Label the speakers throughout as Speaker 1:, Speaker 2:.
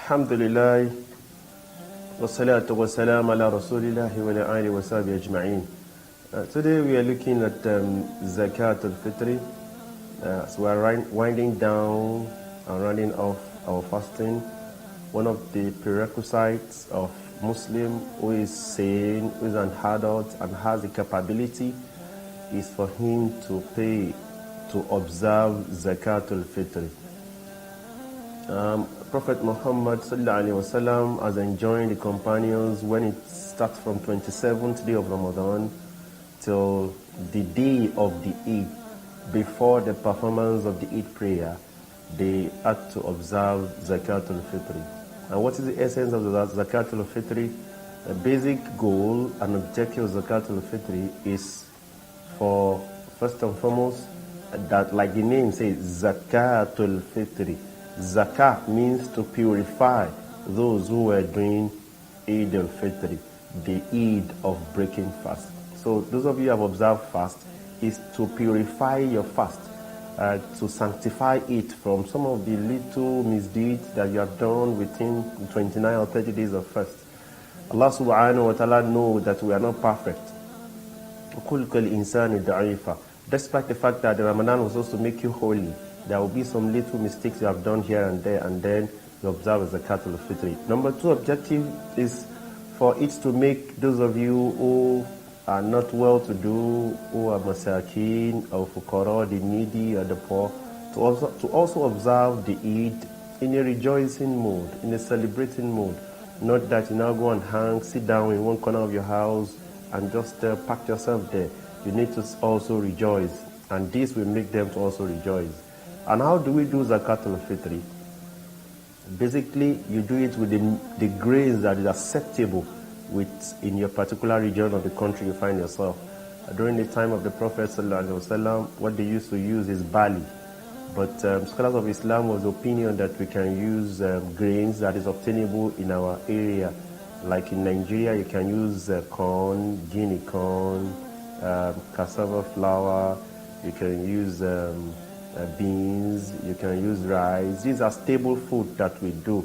Speaker 1: Alhamdulillah, wassalatu wassalam ala rasulillahi wa ala alihi wa sahbihi ajma'in. Today we are looking at Zakatul-Fitri. So we are winding down and rounding off our fasting. One of the prerequisites of Muslim who is sane, who is an adult and has the capability is for him to observe Zakatul-Fitri. Prophet Muhammad ﷺ has enjoined the companions when it starts from 27th day of Ramadan till the day of the Eid, before the performance of the Eid prayer, they had to observe Zakatul-Fitri. And what is the essence of the Zakatul-Fitri? The basic goal and objective of Zakatul-Fitri is for, first and foremost, that, like the name says, Zakatul-Fitri. Zakah means to purify those who were doing Eid al-Fitri, the Eid of breaking fast. So those of you who have observed fast is to purify your fast, to sanctify it from some of the little misdeeds that you have done within 29 or 30 days of fast. Allah subhanahu wa ta'ala knows that we are not perfect. Despite the fact that the Ramadan was supposed to make you holy, there will be some little mistakes you have done here and there, and then you observe Zakatul-Fitri. Number two objective is for it to make those of you who are not well to do, who are masakin or fuqara, the needy or the poor, to also observe the Eid in a rejoicing mood, in a celebrating mood. Not that you now go and sit down in one corner of your house and just pack yourself there. You need to also rejoice, and this will make them to also rejoice. And how do we do Zakatul-Fitri? Basically, you do it with the grains that is acceptable in your particular region of the country you find yourself. During the time of the Prophet ﷺ, what they used to use is barley. But scholars of Islam was the opinion that we can use grains that is obtainable in our area. Like in Nigeria, you can use corn, guinea corn, cassava flour, you can use beans, you can use rice. These are stable food that we do,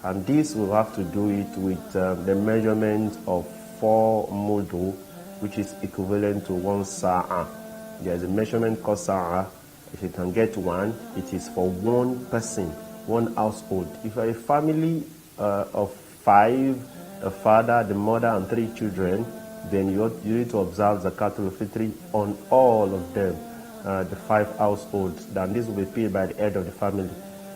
Speaker 1: and this will have to do it with the measurement of 4 mudu, which is equivalent to 1 sa'a. There is a measurement called sa'a. If you can get one, it is for one person, one household. If you are a family of 5, a father, the mother, and 3 children, then you need to observe Zakatul-Fitri on all of them. The 5 households, then this will be paid by the head of the family.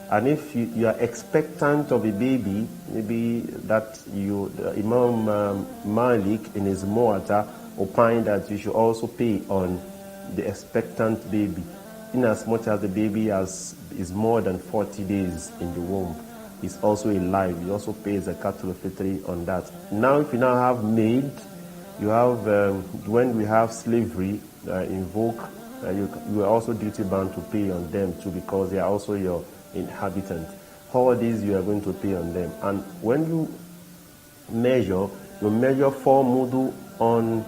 Speaker 1: And if you are expectant of a baby, maybe that Imam Malik in his Muwatta opined that you should also pay on the expectant baby, in as much as the baby is more than 40 days in the womb. It's also alive. You also pay Zakatul-Fitri on that. Now, if you now have maid, you have when we have slavery invoke. You are also duty bound to pay on them too, because they are also your inhabitants. All these you are going to pay on them. And when you measure 4 mudu on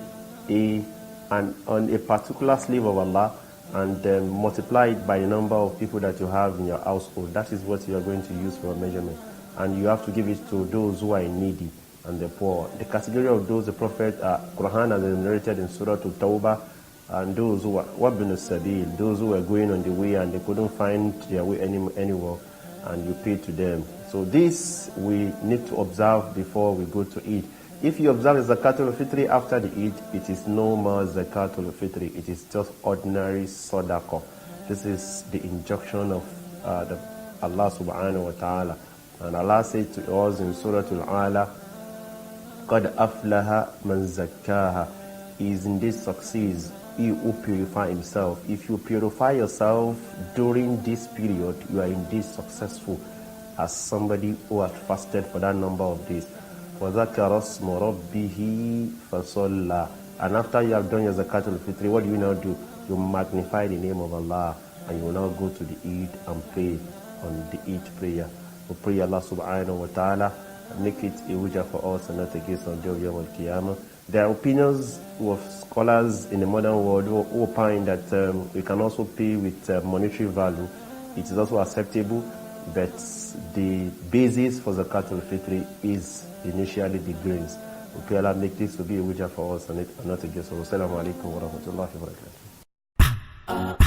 Speaker 1: a particular slave of Allah, and then multiply it by the number of people that you have in your household. That is what you are going to use for a measurement. And you have to give it to those who are needy and the poor. The category of those the Prophet Quran has narrated in Surah At-Tawbah, and those who were wabin sabil, those who were going on the way and they couldn't find their way anywhere, and you pay to them. So this we need to observe before we go to Eid. If you observe Zakatul-Fitri after the Eid, it is no more Zakatul-Fitri. It is just ordinary Sadaqah. This is the injunction of Allah subhanahu wa ta'ala. And Allah said to us in Surah Al-Ala, قَدْ أَفْلَهَ مَنْ زَكَّاهَا. He is indeed succeeds, he who purify himself. If you purify yourself during this period, you are indeed successful as somebody who has fasted for that number of days. وَذَكَرَ اسْمَ رَبِّهِ فَصَلَّى. And after you have done your Zakatul-Fitri, what do you now do? You magnify the name of Allah, and you will now go to the Eid and pray on the Eid prayer. We pray Allah subhanahu wa ta'ala make it a wujah for us and not against on the day of Yawm al-Qiyamah. There are opinions of scholars in the modern world who opine that we can also pay with monetary value. It is also acceptable. but the basis for Zakatul-Fitri is initially the grains. Okay, Allah make this to be a wujah for us and not against us. Wassalamu alaikum wa rahmatullahi wa barakatuh.